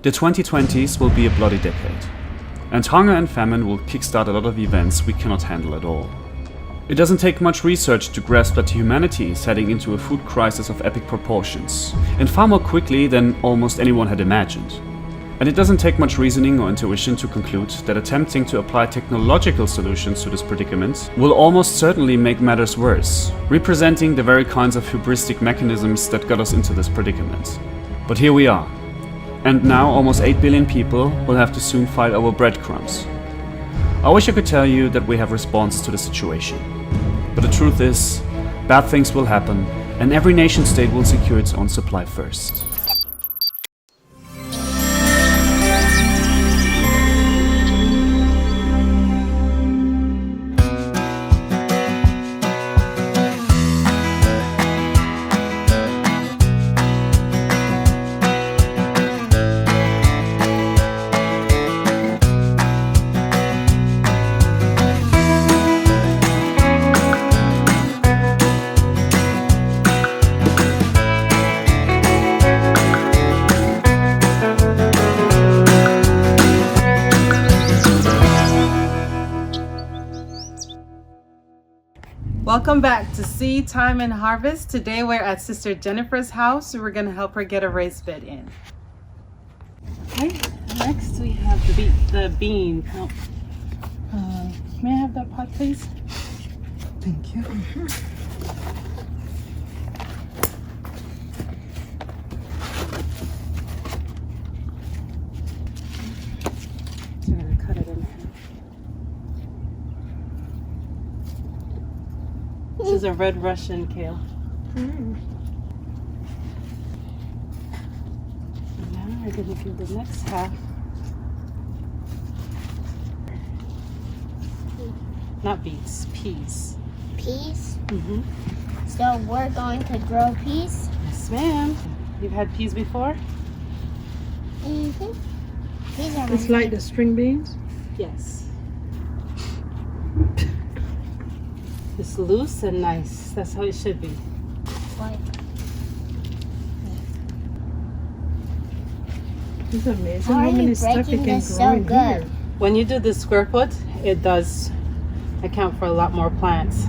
The 2020s will be a bloody decade, and hunger and famine will kickstart a lot of events we cannot handle at all. It doesn't take much research to grasp that humanity is heading into a food crisis of epic proportions, and far more quickly than almost anyone had imagined. And it doesn't take much reasoning or intuition to conclude that attempting to apply technological solutions to this predicament will almost certainly make matters worse, representing the very kinds of hubristic mechanisms that got us into this predicament. But here we are. And now almost 8 billion people will have to soon fight over breadcrumbs. I wish I could tell you that we have response to the situation. But the truth is, bad things will happen, and every nation state will secure its own supply first. Welcome back to Seed Time and Harvest. Today we're at Sister Jennifer's house. We're going to help her get a raised bed in. Okay, next we have the bean. May I have that pot, please? Thank you. So I'm going to cut it in half. This is a red Russian kale. And now we're going to do the next half. Not beets, peas. Peas? Mm-hmm. So we're going to grow peas? Yes, ma'am. You've had peas before? Mm-hmm. These are It's like the string beans? Yes. It's loose and nice. That's how it should be. Like, It's amazing how how are many you stuff you breaking can this grow so in good? here. When you do the square put, it does account for a lot more plants.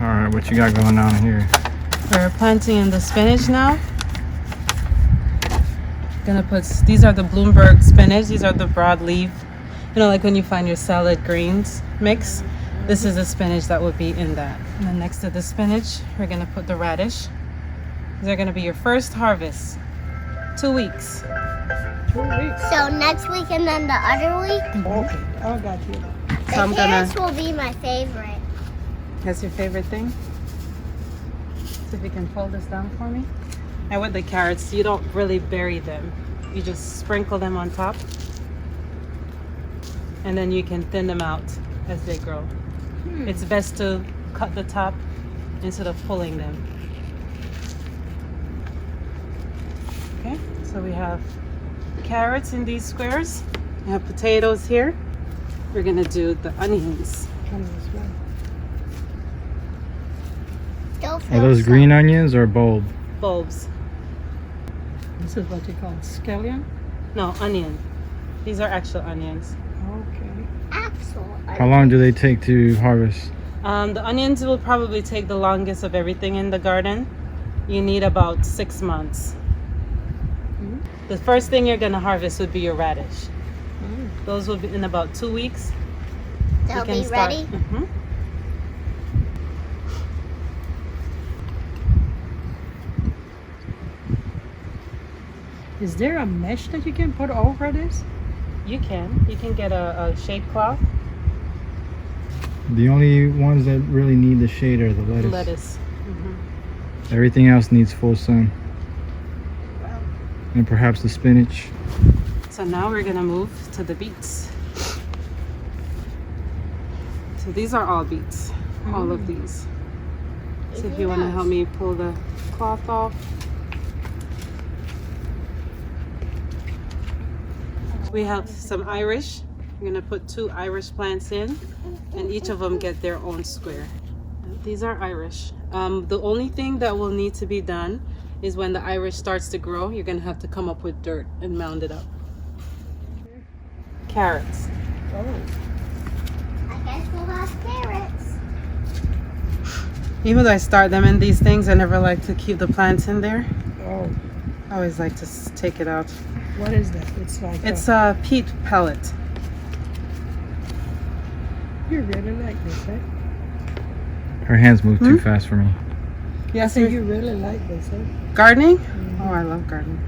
Alright, what you got going on here? We're planting in the spinach now. Gonna put, these are the Bloomberg spinach. These are the broadleaf. You know, like when you find your salad greens mix. This is the spinach that would be in that. And then next to the spinach, we're gonna put the radish. These are gonna be your first harvest. 2 weeks. 2 weeks. so next week and then the other week? Okay, I got you. So I'm The gonna, carrots will be my favorite. that's your favorite thing? See if you can fold this down for me. And with the carrots, you don't really bury them. You just sprinkle them on top. And then you can thin them out as they grow. It's best to cut the top instead of pulling them. Okay, so we have carrots in these squares. We have potatoes here. We're gonna do the onions. Come this way. Still Are feel those so- green onions or bulb? Bulbs. This is what you call scallion? No, onion. These are actual onions. Okay. Axel. How long do they take to harvest? The onions will probably take the longest of everything in the garden. You need about 6 months. The first thing you're gonna harvest would be your radish. Those will be in about 2 weeks. They'll You can be start- ready? Mhm. Is there a mesh that you can put over this? You can. You can get a shade cloth. The only ones that really need the shade are the lettuce. Lettuce. Everything else needs full sun. And perhaps the spinach. So now we're gonna move to the beets. So these are all beets. All of these. So if you want to help me pull the cloth off. We have some Irish. We're gonna put 2 Irish plants in, and each of them get their own square. These are Irish. The only thing that will need to be done is when the Irish starts to grow, you're gonna have to come up with dirt and mound it up. Carrots. I guess we'll have carrots. Even though I start them in these things, I never like to keep the plants in there. Oh, I always like to take it out. what is that? It's like It's a peat pellet. you really like this, eh? Her hands move too fast for me. Yes, So you really like this, eh? gardening? Oh, I love gardening.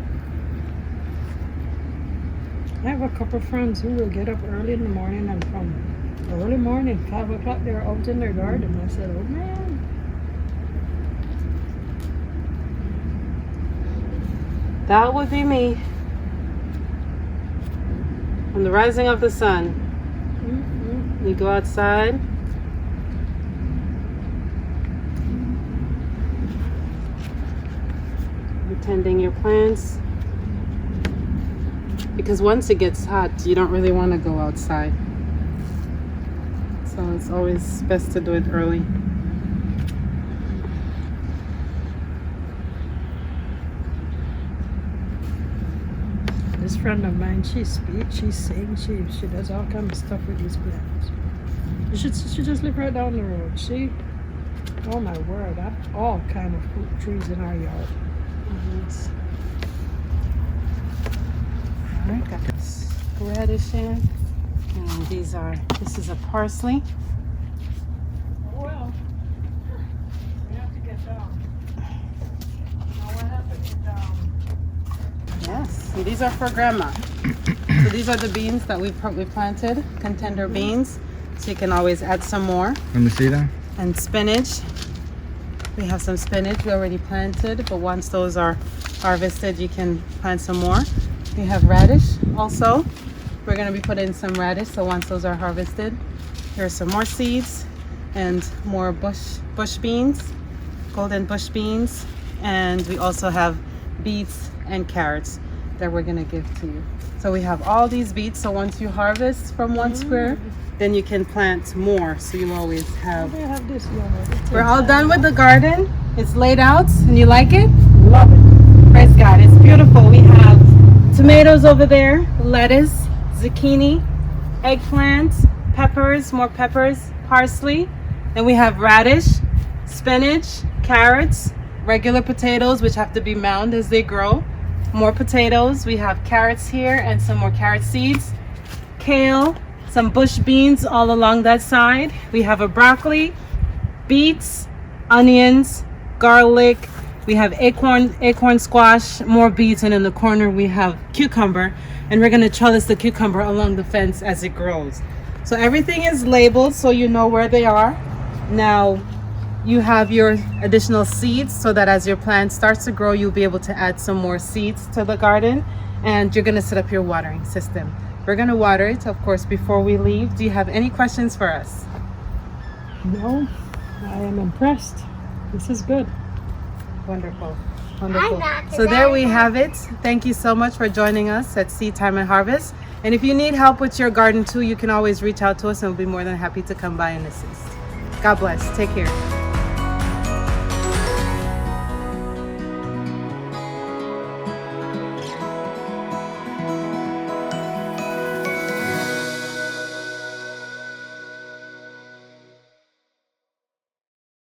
I have a couple of friends who will get up early in the morning and from early morning, 5 o'clock, they're out in their garden. I said, oh man. That would be me. From the rising of the sun, Mm-mm. you go outside. You're tending your plants. Because once it gets hot, you don't really want to go outside. So it's always best to do it early. This friend of mine, she speaks, she sings, she does all kind of stuff with these plants. She just live right down the road. She, oh my word, I have all kind of fruit trees in our yard. Yes. All right, got this radish in. And this is a parsley. Well, we have to get down. Now what happened to down? Yes, and these are for grandma. So these are the beans that we planted, contender beans. So you can always add some more. Let me see that. And spinach. We have some spinach we already planted, but once those are harvested, you can plant some more. We have radish also. We're gonna be putting some radish, so once those are harvested, here's some more seeds and more bush beans, golden bush beans. And we also have beets and carrots that we're gonna give to you. So we have all these beets, so once you harvest from one square, then you can plant more, so you'll always have. They have this yellow. We're all done with the garden. It's laid out and you like it? Love it. Praise God, it's beautiful. We have tomatoes over there, lettuce, zucchini, eggplant, peppers, more peppers, parsley. Then we have radish, spinach, carrots, regular potatoes, which have to be mound as they grow. More potatoes. We have carrots here and some more carrot seeds, kale, some bush beans all along that side. We have a broccoli, beets, onions, garlic. We have acorn squash, more beets, and in the corner we have cucumber, and we're gonna trellis the cucumber along the fence as it grows. So everything is labeled so you know where they are. Now you have your additional seeds so that as your plant starts to grow, you'll be able to add some more seeds to the garden, and you're gonna set up your watering system. We're gonna water it, of course, before we leave. Do you have any questions for us? No, I am impressed. This is good. Wonderful. I'm Wonderful. not, 'cause So there we I'm not. have it. Thank you so much for joining us at Seed Time and Harvest. And if you need help with your garden too, you can always reach out to us and we'll be more than happy to come by and assist. God bless. Take care.